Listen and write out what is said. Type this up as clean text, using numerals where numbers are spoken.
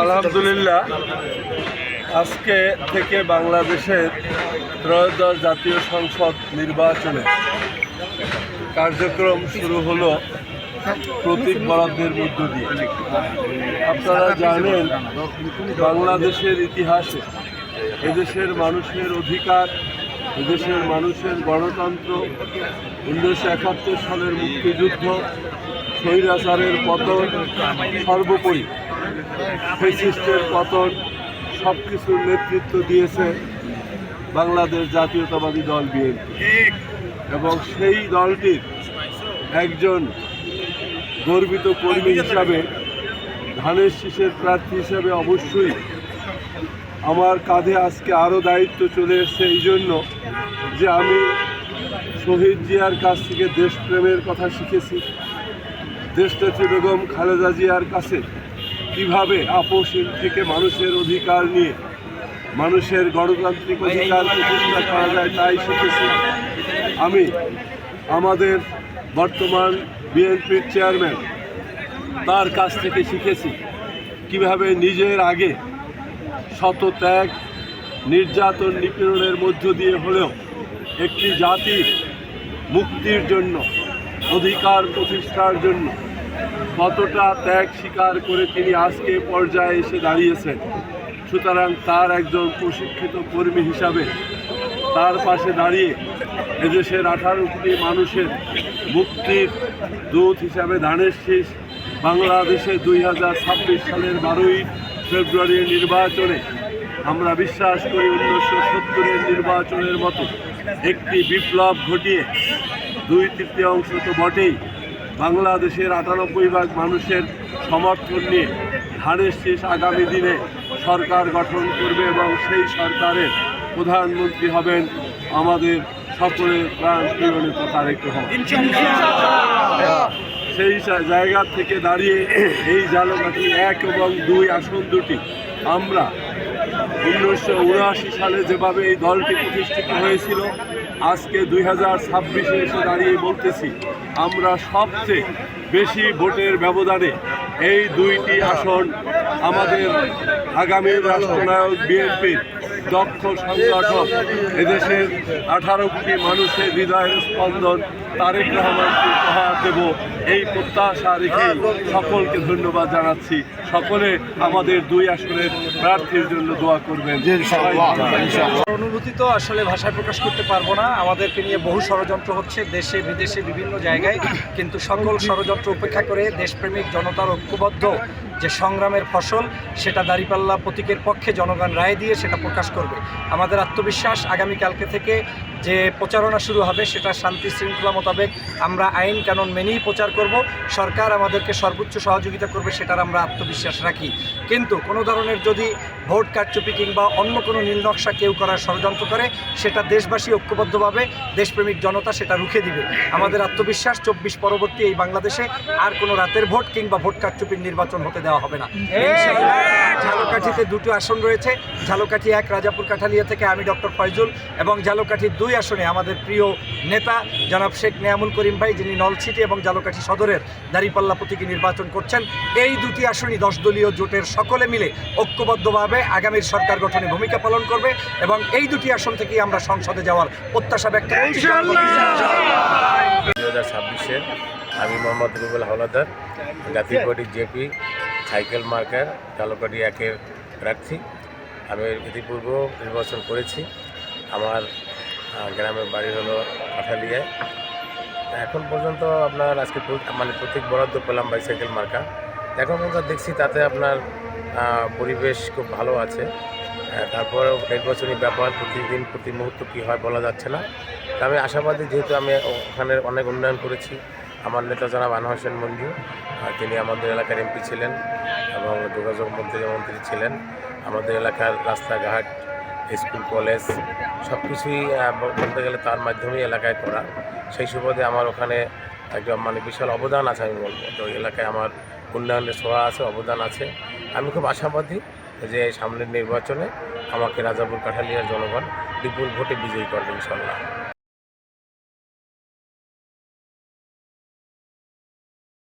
আলহামদুলিল্লাহ, আজকে থেকে বাংলাদেশের ত্রয়োদশ জাতীয় সংসদ নির্বাচনে কার্যক্রম শুরু হলো প্রতীক বরাদ্দের মধ্য দিয়ে। আপনারা জানেন, বাংলাদেশের ইতিহাসে এদেশের মানুষের অধিকার, এদেশের মানুষের গণতন্ত্র, 1971 সালের মুক্তিযুদ্ধ, স্বৈরাচারের পতন, সর্বোপরি ফ্যাসিস্টের পতন, সব কিছুর নেতৃত্ব দিয়েছে বাংলাদেশ জাতীয়তাবাদী দল বিএনপি। এবং সেই দলটির একজন গর্বিত কর্মী হিসাবে, ধানের শীষের প্রার্থী হিসাবে অবশ্যই আমার কাঁধে আজকে আরও দায়িত্ব চলে এসেছে, এই জন্য যে আমি শহীদ জিয়ার কাছ থেকে দেশপ্রেমের কথা শিখেছি। দেশনেত্রী বেগম খালেদা জিয়ার কাছে কীভাবে আপোষহীন থেকে মানুষের অধিকার নিয়ে মানুষের গণতান্ত্রিক অধিকার প্রতিষ্ঠা করা যায় তাই শিখেছি। আমি আমাদের বর্তমান বিএনপির চেয়ারম্যান, তার কাছ থেকে শিখেছি কিভাবে নিজের আগে শত ত্যাগ, নির্যাতন, নিপীড়নের মধ্য দিয়ে হলেও একটি জাতির মুক্তির জন্য, অধিকার প্রতিষ্ঠার জন্য কতটা ত্যাগ স্বীকার করে তিনি আজকে পর্যায়ে এসে দাঁড়িয়েছেন। সুতরাং তার একজন প্রশিক্ষিত কর্মী হিসাবে তার পাশে দাঁড়িয়ে এদেশের 18 কোটি মানুষের মুক্তির দূত হিসাবে ধানের শীষ বাংলাদেশে 2026 সালের 12ই ফেব্রুয়ারির নির্বাচনে আমরা বিশ্বাস করি 1970-এর নির্বাচনের মতো একটি বিপ্লব ঘটিয়ে 2/3 তো বটেই, বাংলাদেশের 98% মানুষের সমর্থন নিয়ে ধানের শীষ আগামী দিনে সরকার গঠন করবে এবং সেই সরকারের প্রধানমন্ত্রী হবেন আমাদের সকলের প্রাণ প্রিয় নেতা তারেক রহমান। সেই জায়গা থেকে দাঁড়িয়ে এই ঝালকাঠি 1 এবং 2 আসন দুটি আমরা 1979 সালে যেভাবে এই দলটি প্রতিষ্ঠিত হয়েছিল, আজকে 2026-এ এসে দাঁড়িয়ে বলতেছি আমরা সবচেয়ে বেশি ভোটের ব্যবধানে এই 2টি আসন আমাদের আগামী রাষ্ট্রনায়ক বিএনপির দক্ষ সংগঠক, এদেশের 18 কোটি মানুষের হৃদয়ের স্পন্দন তারেক রহমানকে উপহার দেব, এই প্রত্যাশা রেখে সকলকে ধন্যবাদ জানাচ্ছি। সকলে আমাদের 2 আসনের প্রার্থীর জন্য দোয়া করবেন। অনুভূতি তো আসলে ভাষায় প্রকাশ করতে পারবো না। আমাদেরকে নিয়ে বহু ষড়যন্ত্র হচ্ছে দেশে বিদেশে বিভিন্ন জায়গায়, কিন্তু সকল ষড়যন্ত্র উপেক্ষা করে দেশপ্রেমিক জনতার ঐক্যবদ্ধ যে সংগ্রামের ফসল, সেটা দাঁড়িপাল্লা প্রতীকের পক্ষে জনগণ রায় দিয়ে সেটা প্রকাশ করবে। আমাদের আত্মবিশ্বাস, আগামীকালকে থেকে যে প্রচারণা শুরু হবে সেটা শান্তি শৃঙ্খলা মোতাবেক আমরা আইন কানুন মেনেই প্রচার করব। সরকার আমাদেরকে সর্বোচ্চ সহযোগিতা করবে, সেটার আমরা আত্মবিশ্বাস রাখি। কিন্তু কোনো ধরনের যদি ভোট কারচুপি কিংবা অন্য কোনো নীলনকশা কেউ করার ষড়যন্ত্র করে, সেটা দেশবাসী ঐক্যবদ্ধভাবে দেশপ্রেমিক জনতা সেটা রুখে দিবে। আমাদের আত্মবিশ্বাস 24 পরবর্তী এই বাংলাদেশে আর কোনো রাতের ভোট কিংবা ভোট কারচুপির নির্বাচন হতে দেওয়া হবে না। ঝালকাঠিতে 2টি আসন রয়েছে। ঝালকাঠি 1 রাজাপুর কাঠালিয়া থেকে আমি ডক্টর ফয়জুল, এবং ঝালকাঠি 2 আসনে আমাদের প্রিয় নেতা জনাব শেখ নেয়ামুল করিম ভাই, যিনি নলছিটি এবং ঝালকাঠি সদরের দাঁড়িপাল্লা প্রতীকে নির্বাচন করছেন। এই 2টি আসনই 10 দলীয় জোটের সকলে মিলে ঐক্যবদ্ধভাবে আগামীর সরকার গঠনে ভূমিকা পালন করবে এবং এই 2টি আসন থেকেই আমরা সংসদে যাওয়ার প্রত্যাশা ব্যক্ত করছি। 2026-এ আমি Mohammad Rubel Howlader, Jatiya party JP cycle মার্কার ঝালকাঠি 1-এর প্রার্থী। আমি ইতিপূর্ব নির্বাচন করেছি। আমার গ্রামের বাড়ি হলো কাঠালিয়ায়। এখন পর্যন্ত আপনার আজকে প্রতীক বরাদ্দ পেলাম বাইসাইকেল মার্কা। এখন পর্যন্ত দেখছি তাতে আপনার পরিবেশ খুব ভালো আছে। তারপর নির্বাচনী ব্যাপার প্রতিদিন প্রতি মুহূর্ত কী হয় বলা যাচ্ছে না। আমি আশাবাদী, যেহেতু আমি ওখানে অনেক উন্নয়ন করেছি। আমার নেতা জনাব আনোয়ার হোসেন মঞ্জু, তিনি আমাদের এলাকার এমপি ছিলেন এবং যোগাযোগ মন্ত্রী ছিলেন। আমাদের এলাকার রাস্তাঘাট, স্কুল, কলেজ সব কিছুই বলতে গেলে তার মাধ্যমেই এলাকায় করা। সেই সুবাদে আমার ওখানে একদম বিশাল অবদান আছে। আমি বলবো তো এলাকায় আমার উন্নয়নের ছোঁয়া আছে, অবদান আছে। আমি খুব আশাবাদী যে সামনের নির্বাচনে আমাকে রাজাপুর কাঠালিয়ার জনগণ বিপুল ভোটে বিজয়ী করবে ইনশাল্লাহ।